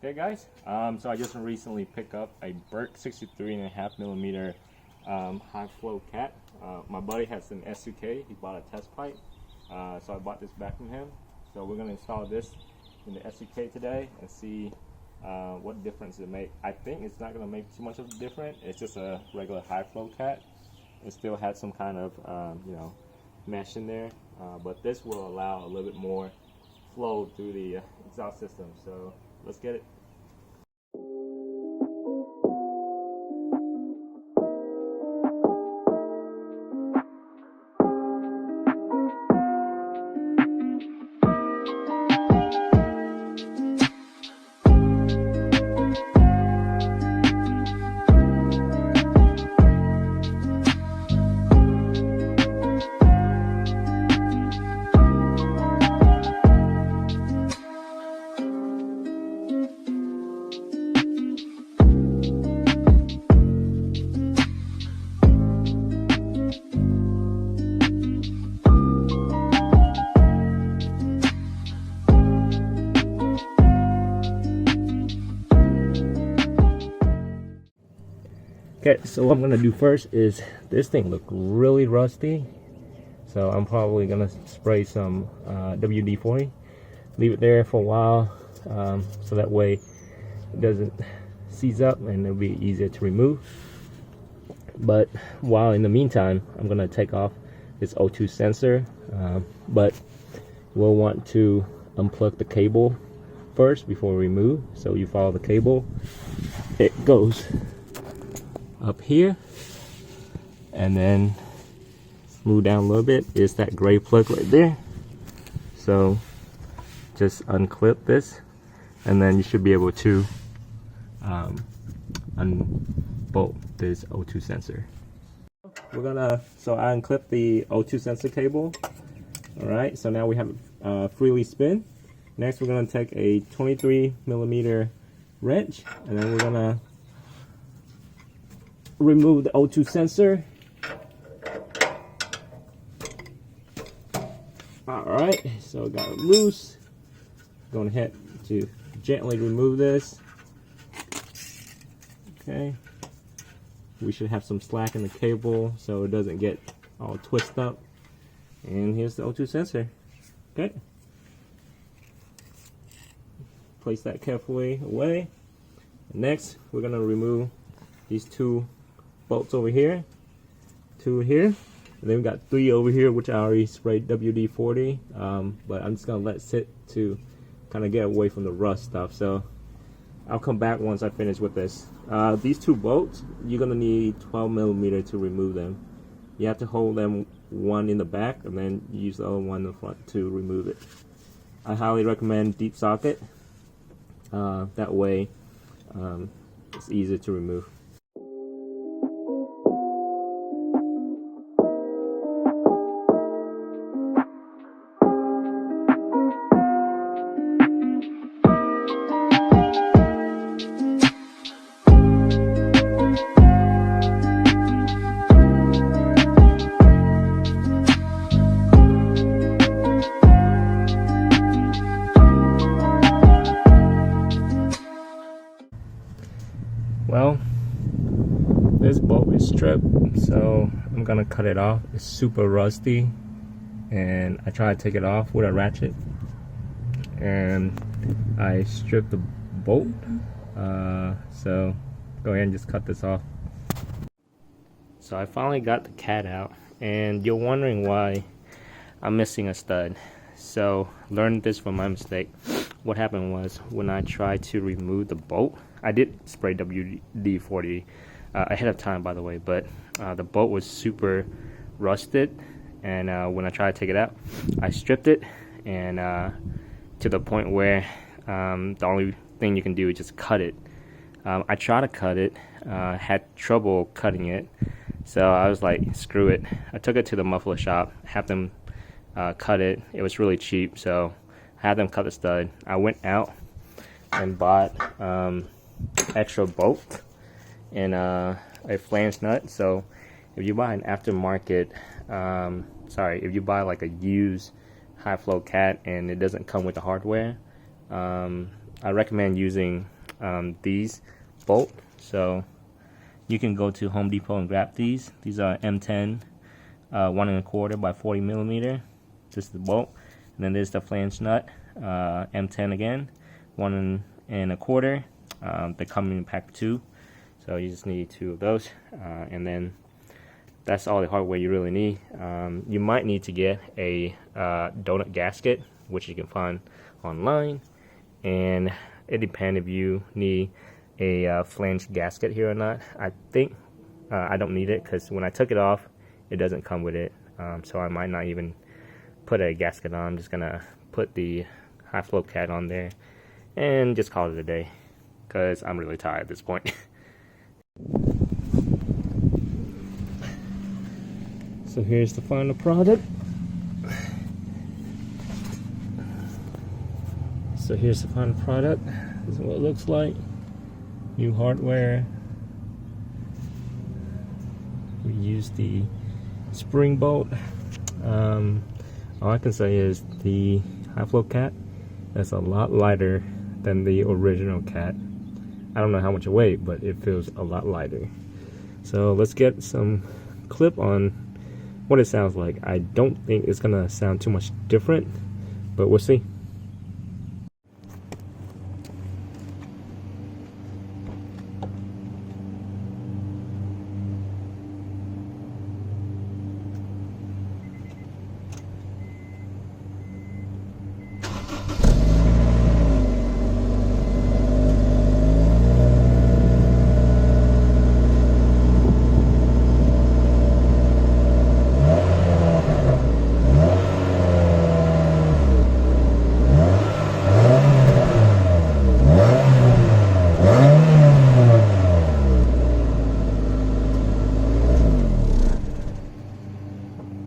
Hey guys, so I just recently picked up a Berk 63.5mm high flow cat. My buddy has an S2K. He bought a test pipe, so I bought this back from him. So we're gonna install this in the S2K today and see what difference it makes. I think it's not gonna make too much of a difference. It's just a regular high flow cat. It still has some kind of mesh in there, but this will allow a little bit more flow through the exhaust system. So let's get it. Okay, so what I'm gonna do first is, this thing look really rusty, so I'm probably gonna spray some WD-40, leave it there for a while, so that way it doesn't seize up and it'll be easier to remove. But while in the meantime, I'm gonna take off this O2 sensor, but we'll want to unplug the cable first before we remove. So you follow the cable, it goes up here, and then move down a little bit is that gray plug right there. So just unclip this, and then you should be able to unbolt this O2 sensor. So I unclipped the O2 sensor cable. All right, so now we have freely spin. Next, we're gonna take a 23mm wrench, and then we're gonna remove the O2 sensor. Alright, so got it loose. Going ahead to gently remove this. Okay. We should have some slack in the cable so it doesn't get all twisted up. And here's the O2 sensor. Okay. Place that carefully away. Next, we're going to remove these two bolts over here, two here, and then we got three over here, which I already sprayed WD-40, but I'm just gonna let it sit to kind of get away from the rust stuff. So I'll come back once I finish with this. These two bolts, you're gonna need 12mm to remove them. You have to hold them, one in the back, and then use the other one in the front to remove it. I highly recommend deep socket. That way it's easier to remove. Well, this bolt is stripped, so I'm gonna cut it off. It's super rusty, and I tried to take it off with a ratchet, and I stripped the bolt. So go ahead and just cut this off. So I finally got the cat out, and you're wondering why I'm missing a stud. So learned this from my mistake. What happened was, when I tried to remove the bolt, I did spray WD-40 ahead of time, by the way, but the bolt was super rusted, and when I tried to take it out, I stripped it, and to the point where the only thing you can do is just cut it. I tried to cut it, had trouble cutting it, so I was like, screw it. I took it to the muffler shop, have them cut it. It was really cheap, so I had them cut the stud. I went out and bought extra bolt and a flange nut. So if you buy an aftermarket, if you buy like a used high flow cat and it doesn't come with the hardware, I recommend using these bolt. So you can go to Home Depot and grab these. These are M10 1¼ by 40mm. Just the bolt. And then there's the flange nut, M10 again, 1¼ they come in pack 2, so you just need 2 of those, and then that's all the hardware you really need. You might need to get a donut gasket, which you can find online, and it depends if you need a flange gasket here or not. I think I don't need it because when I took it off, it doesn't come with it, so I might not even put a gasket on. I'm just gonna put the high flow cat on there and just call it a day because I'm really tired at this point. So here's the final product. This is what it looks like. New hardware. We use the spring bolt. All I can say is the high flow cat is a lot lighter than the original cat. I don't know how much it weighs, but it feels a lot lighter. So let's get some clip on what it sounds like. I don't think it's gonna sound too much different, but we'll see.